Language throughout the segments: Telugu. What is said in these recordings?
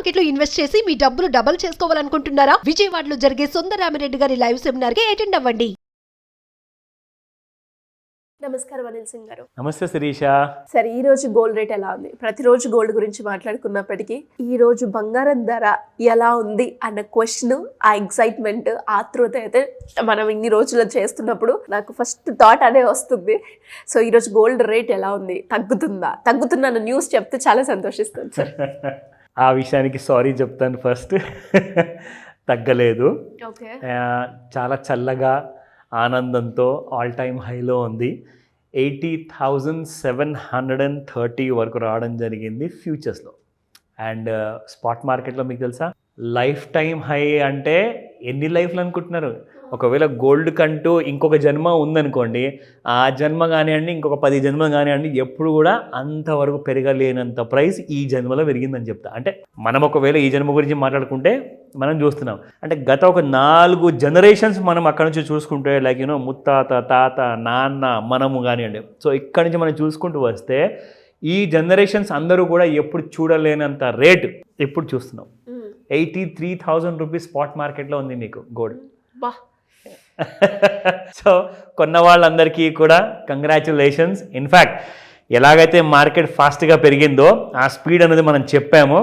మార్కెట్ లో ఇన్వెస్ట్ చేసి మీ డబ్బులు డబుల్ చేసుకోవాలనుకుంటున్నారా? విజయవాడలో జరిగే సుందరరామిరెడ్డి గారి లైవ్ సెమినార్ కి అటెండ్ అవ్వండి. నమస్కారం అనిల్ సింగ్ గారు. నమస్తే శిరీష. సరే, ఈ రోజు గోల్డ్ రేట్ ఎలా ఉంది? ప్రతిరోజు గోల్డ్ గురించి మాట్లాడుకున్నప్పటికీ ఈ రోజు బంగారం ధర ఎలా ఉంది అన్న క్వశ్చన్, ఆ ఎక్సైట్మెంట్, ఆతృత అయితే మనం ఇన్ని రోజులు చేస్తున్నప్పుడు నాకు ఫస్ట్ థాట్ అదే వస్తుంది. సో ఈ రోజు గోల్డ్ రేట్ ఎలా ఉంది? తగ్గుతుందన్న న్యూస్ చెప్తే చాలా సంతోషిస్తుంది సార్. ఆ విషయానికి సారీ చెప్తాను ఫస్ట్. తగ్గలేదు. ఓకే, చాలా చల్లగా ఆనందంతో ఆల్ టైమ్ హైలో ఉంది. 80,730 వరకు రావడం జరిగింది ఫ్యూచర్స్లో. అండ్ స్పాట్ మార్కెట్లో మీకు తెలుసా, లైఫ్ టైం హై అంటే ఎన్ని లైఫ్లు అనుకుంటున్నారు? ఒకవేళ గోల్డ్ కంటూ ఇంకొక జన్మ ఉందనుకోండి, ఆ జన్మ కానివ్వండి, ఇంకొక 10 జన్మలు కానివ్వండి, ఎప్పుడు కూడా అంతవరకు పెరగలేనంత ప్రైస్ ఈ జన్మలో పెరిగిందని చెప్తా. అంటే మనం ఒకవేళ ఈ జన్మ గురించి మాట్లాడుకుంటే మనం చూస్తున్నాం, అంటే గత ఒక 4 జనరేషన్స్ మనం అక్కడ నుంచి చూసుకుంటే, లైక్ ముత్తాత, తాత, నాన్న, మనము కానివ్వండి, సో ఇక్కడ నుంచి మనం చూసుకుంటూ వస్తే ఈ జనరేషన్స్ అందరూ కూడా ఎప్పుడు చూడలేనంత రేటు ఎప్పుడు చూస్తున్నాం. 83,000 రూపీస్ స్పాట్ మార్కెట్లో ఉంది మీకు గోల్డ్. సో కొన్న వాళ్ళందరికీ కూడా కంగ్రాచ్యులేషన్స్. ఇన్ఫ్యాక్ట్ ఎలాగైతే మార్కెట్ ఫాస్ట్గా పెరిగిందో ఆ స్పీడ్ అనేది మనం చెప్పాము.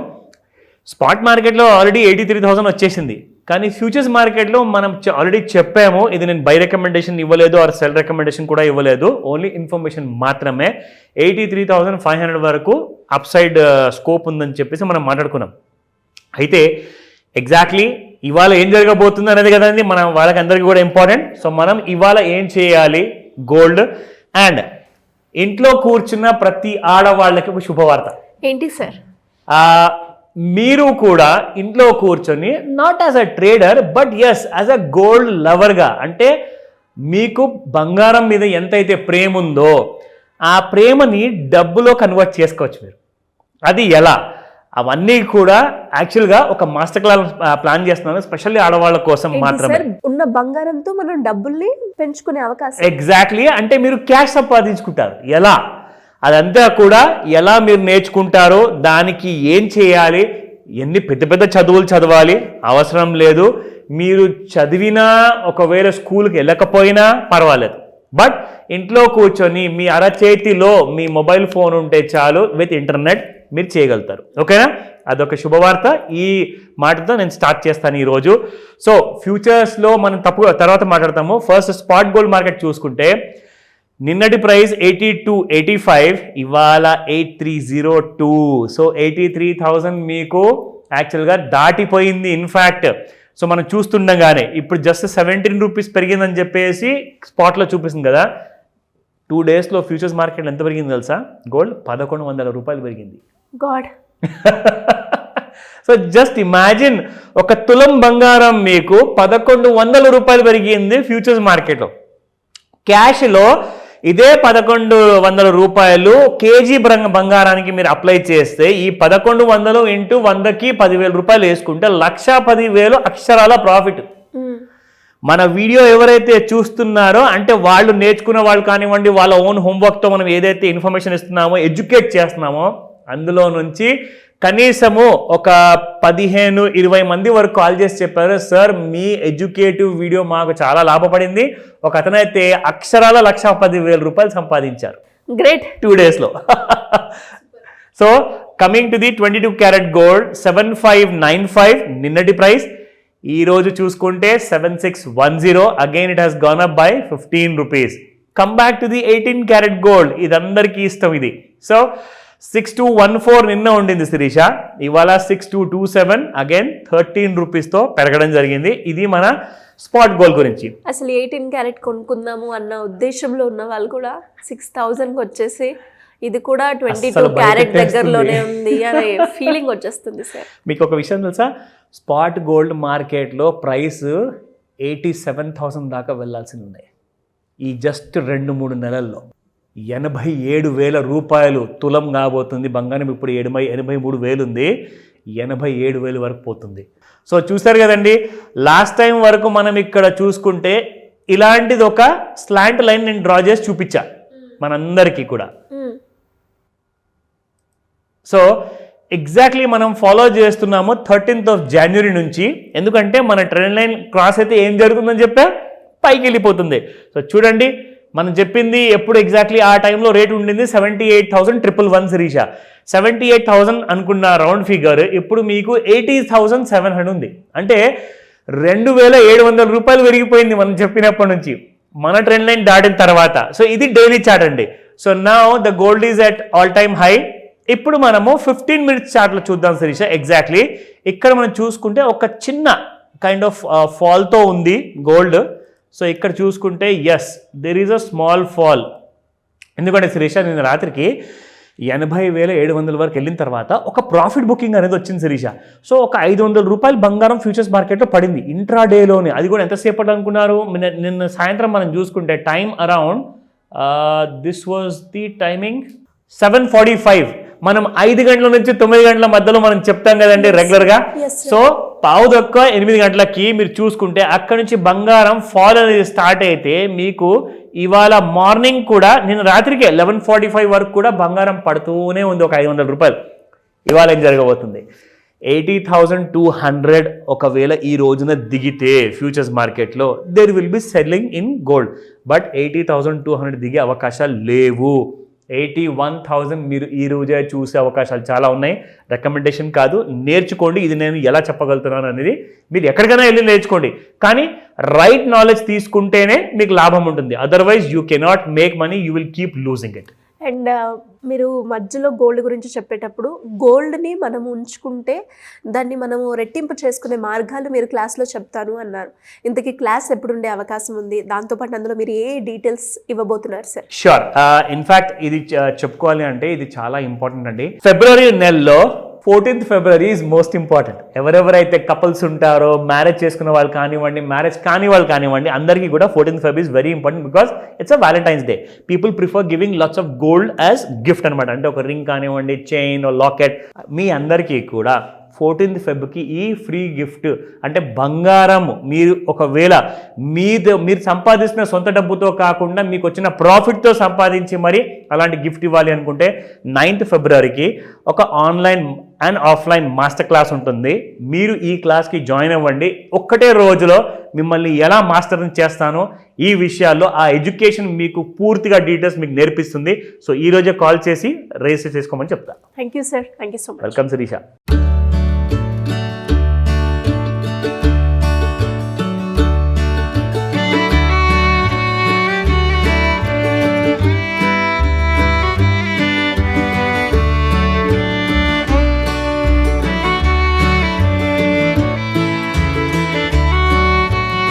స్పాట్ మార్కెట్లో ఆల్రెడీ 83,000 వచ్చేసింది, కానీ ఫ్యూచర్స్ మార్కెట్లో మనం ఆల్రెడీ చెప్పాము, ఇది నేను బై రికమెండేషన్ ఇవ్వలేదు, ఆర్ సెల్ రికమెండేషన్ కూడా ఇవ్వలేదు, ఓన్లీ ఇన్ఫర్మేషన్ మాత్రమే. 83,500 వరకు అప్ సైడ్ స్కోప్ ఉందని చెప్పేసి మనం మాట్లాడుకున్నాం. అయితే ఎగ్జాక్ట్లీ ఇవాళ ఏం జరగబోతుంది అనేది కదండి మనం వాళ్ళకి అందరికీ కూడా ఇంపార్టెంట్. సో మనం ఇవాళ ఏం చేయాలి? గోల్డ్ అండ్ ఇంట్లో కూర్చున్న ప్రతి ఆడవాళ్ళకి ఒక శుభవార్త. ఏంటి సార్? మీరు కూడా ఇంట్లో కూర్చొని not as a trader but as as a gold లవర్గా, అంటే మీకు బంగారం మీద ఎంతైతే ప్రేమ ఉందో ఆ ప్రేమని డబ్బులో కన్వర్ట్ చేసుకోవచ్చు మీరు. అది ఎలా? అవన్నీ కూడా యాక్చువల్గా ఒక మాస్టర్ క్లాస్ ప్లాన్ చేస్తున్నాను, స్పెషల్లీ ఆడవాళ్ళ కోసం మాత్రమే. ఉన్న బంగారంతో మనం డబ్బుల్ని పెంచుకునే అవకాశం. ఎగ్జాక్ట్లీ, అంటే మీరు క్యాష్ సంపాదించుకుంటారు. ఎలా? అదంతా కూడా ఎలా మీరు నేర్చుకుంటారో, దానికి ఏం చేయాలి, ఎన్ని పెద్ద పెద్ద చదువులు చదవాలి అవసరం లేదు. మీరు చదివినా ఒకవేళ స్కూల్కి వెళ్ళకపోయినా పర్వాలేదు, బట్ ఇంట్లో కూర్చొని మీ అరచేతిలో మీ మొబైల్ ఫోన్ ఉంటే చాలు, విత్ ఇంటర్నెట్ మీరు చేయగలుగుతారు. ఓకేనా? అదొక శుభవార్త. ఈ మాటతో నేను స్టార్ట్ చేస్తాను ఈరోజు. సో ఫ్యూచర్స్లో మనం తర్వాత మాట్లాడతాము. ఫస్ట్ స్పాట్ గోల్డ్ మార్కెట్ చూసుకుంటే నిన్నటి ప్రైస్ 8285, ఇవాళ 8302. సో 83,000 మీకు యాక్చువల్గా దాటిపోయింది. ఇన్ఫ్యాక్ట్ సో మనం చూస్తుండగానే ఇప్పుడు జస్ట్ 17 రూపీస్ పెరిగిందని చెప్పేసి స్పాట్లో చూపిస్తుంది కదా. 2 డేస్లో ఫ్యూచర్స్ మార్కెట్ ఎంత పెరిగింది తెలుసా? గోల్డ్ 1,100 రూపాయలు పెరిగింది. గాడ్. సో జస్ట్ ఇమాజిన్, ఒక తులం బంగారం మీకు 1,100 రూపాయలు పెరిగింది ఫ్యూచర్స్ మార్కెట్లో. క్యాష్లో ఇదే 1,100 రూపాయలు కేజీ బంగారానికి మీరు అప్లై చేస్తే ఈ 1,100 ఇంటూ 100కి 10,000 రూపాయలు వేసుకుంటే 1,10,000 అక్షరాల ప్రాఫిట్. మన వీడియో ఎవరైతే చూస్తున్నారో అంటే వాళ్ళు నేర్చుకున్న వాళ్ళు కానివ్వండి, వాళ్ళ ఓన్ హోంవర్క్తో మనం ఏదైతే ఇన్ఫర్మేషన్ ఇస్తున్నామో, ఎడ్యుకేట్ చేస్తున్నామో, అందులో నుంచి కనీసము ఒక 15-20 మంది వరకు కాల్ చేసి చెప్పారు, సార్ మీ ఎడ్యుకేటివ్ వీడియో మాకు చాలా లాభపడింది. ఒక అతనైతే అక్షరాల 1,10,000 రూపాయలు సంపాదించారు. గ్రేట్. 2 డేస్లో. So coming to the 22 carat gold 7595 నిన్నటి ప్రైస్. ఈ రోజు చూసుకుంటే 7610. Again it has gone up by 15 rupees. Come back to the 18 carat gold. ఇది అందరికీ ఇష్టం ఇది. సో 6214 నిన్న ఉండింది శిరీష, ఇవాళ 6227, అగైన్ 13 రూపీస్తో పెరగడం జరిగింది. ఇది మన స్పాట్ గోల్డ్ గురించి. అసలు 18 క్యారెట్ కొనుక్కుందాము అన్న ఉద్దేశంలో ఉన్న వాళ్ళు కూడా 6,000కి వచ్చేసి ఇది కూడా 22 క్యారెట్ దగ్గరలోనే ఉంది అనే ఫీలింగ్ వచ్చేస్తుంది సార్. మీకు ఒక విషయం తెలుసా? స్పాట్ గోల్డ్ మార్కెట్లో ప్రైస్ 87,000 దాకా వెళ్ళాల్సి ఉన్నాయి ఈ జస్ట్ 2-3 నెలల్లో. 87,000 రూపాయలు తులం కాబోతుంది బంగారం. ఇప్పుడు 83,000 ఉంది, 87,000 వరకు పోతుంది. సో చూసారు కదండి, లాస్ట్ టైం వరకు మనం ఇక్కడ చూసుకుంటే ఇలాంటిది ఒక స్లాంట్ లైన్ నేను డ్రా చేసి చూపించా మనందరికీ కూడా. సో ఎగ్జాక్ట్లీ మనం ఫాలో చేస్తున్నాము 13th of January నుంచి. ఎందుకంటే మన ట్రెండ్ లైన్ క్రాస్ అయితే ఏం జరుగుతుందని చెప్పా, పైకి వెళ్ళిపోతుంది. సో చూడండి, మనం చెప్పింది ఎప్పుడు ఎగ్జాక్ట్లీ ఆ టైంలో రేట్ ఉండింది 78,111 శిరీష. 78,000 అనుకున్న రౌండ్ ఫిగర్ ఇప్పుడు మీకు 80,700 ఉంది. అంటే 2,700 రూపాయలు పెరిగిపోయింది మనం చెప్పినప్పటి నుంచి, మన ట్రెండ్ లైన్ దాటిన తర్వాత. సో ఇది డైలీ చార్ట్ అండి. So now the gold is at all time high. ఇప్పుడు మనము 15 minutes చార్ట్లో చూద్దాం శిరీష. ఎగ్జాక్ట్లీ ఇక్కడ మనం చూసుకుంటే ఒక చిన్న కైండ్ ఆఫ్ ఫాల్తో ఉంది గోల్డ్. సో ఇక్కడ చూసుకుంటే yes, there is a small fall. ఎందుకంటే శిరీష నిన్న రాత్రికి 80,700 వరకు వెళ్ళిన తర్వాత ఒక ప్రాఫిట్ బుకింగ్ అనేది వచ్చింది శిరీష. సో ఒక 500 రూపాయలు బంగారం ఫ్యూచర్స్ మార్కెట్లో పడింది ఇంట్రాడేలోనే. అది కూడా ఎంతసేపటి అనుకున్నారు, నిన్న సాయంత్రం మనం చూసుకుంటే time around this was the timing 7:45. మనం 5 గంటల నుంచి 9 గంటల మధ్యలో మనం చెప్తాం కదండి రెగ్యులర్గా. సో 7:08 గంటలకి మీరు చూసుకుంటే అక్కడ నుంచి బంగారం ఫాల్ అనేది స్టార్ట్ అయితే మీకు ఇవాళ మార్నింగ్ కూడా నిన్న రాత్రికి 11:45 వరకు కూడా బంగారం పడుతూనే ఉంది ఒక 500 రూపాయలు. ఇవాళ ఏం జరగబోతుంది, 80,200 ఒకవేళ ఈ రోజున దిగితే ఫ్యూచర్స్ మార్కెట్లో there will be selling in gold. But 80,200 దిగే అవకాశాలు లేవు. 81,000 మీరు ఈ రోజే చూసే అవకాశాలు చాలా ఉన్నాయి. రికమెండేషన్ కాదు, నేర్చుకోండి. ఇది నేను ఎలా చెప్పగలుగుతున్నాను అనేది మీరు ఎక్కడికైనా వెళ్ళి నేర్చుకోండి. కానీ రైట్ నాలెడ్జ్ తీసుకుంటేనే మీకు లాభం ఉంటుంది. Otherwise you cannot make money, you will keep losing it. And మీరు మధ్యలో గోల్డ్ గురించి చెప్పేటప్పుడు గోల్డ్ని మనం ఉంచుకుంటే దాన్ని మనము రెట్టింపు చేసుకునే మార్గాలు మీరు క్లాస్లో చెప్తాను అన్నారు. ఇంతకీ క్లాస్ ఎప్పుడు ఉండే అవకాశం ఉంది, దాంతోపాటు అందులో మీరు ఏ డీటెయిల్స్ ఇవ్వబోతున్నారు సార్? షూర్. ఇన్ఫ్యాక్ట్ ఇది చెప్పుకోవాలి అంటే ఇది చాలా ఇంపార్టెంట్ అండి. ఫిబ్రవరి నెలలో 14th February is most important. ఎవరెవరైతే కపుల్స్ ఉంటారో, మ్యారేజ్ చేసుకున్న వాళ్ళు కానివ్వండి, మ్యారేజ్ కాని వాళ్ళు కానివ్వండి, అందరికీ కూడా 14th February is very important because it's a Valentine's day. People prefer giving lots of gold as gift అనమాట. అంటే ఒక రింగ్ కానివ్వండి, చైన్, లాకెట్. మీ అందరికీ కూడా 14th February ఈ ఫ్రీ గిఫ్ట్ అంటే బంగారం మీరు ఒకవేళ మీరు సంపాదిస్తున్న సొంత డబ్బుతో కాకుండా మీకు వచ్చిన ప్రాఫిట్తో సంపాదించి మరి అలాంటి గిఫ్ట్ ఇవ్వాలి అనుకుంటే 9th February ఒక online and offline master class ఉంటుంది. మీరు ఈ క్లాస్కి జాయిన్ అవ్వండి. ఒక్కటే రోజులో మిమ్మల్ని ఎలా మాస్టర్ని చేస్తానో ఈ విషయాల్లో ఆ ఎడ్యుకేషన్ మీకు పూర్తిగా డీటెయిల్స్ మీకు నేర్పిస్తుంది. సో ఈ రోజే కాల్ చేసి రిజిస్టర్ చేసుకోమని చెప్తాను. Thank you sir. Thank you so much. Welcome Sirisha.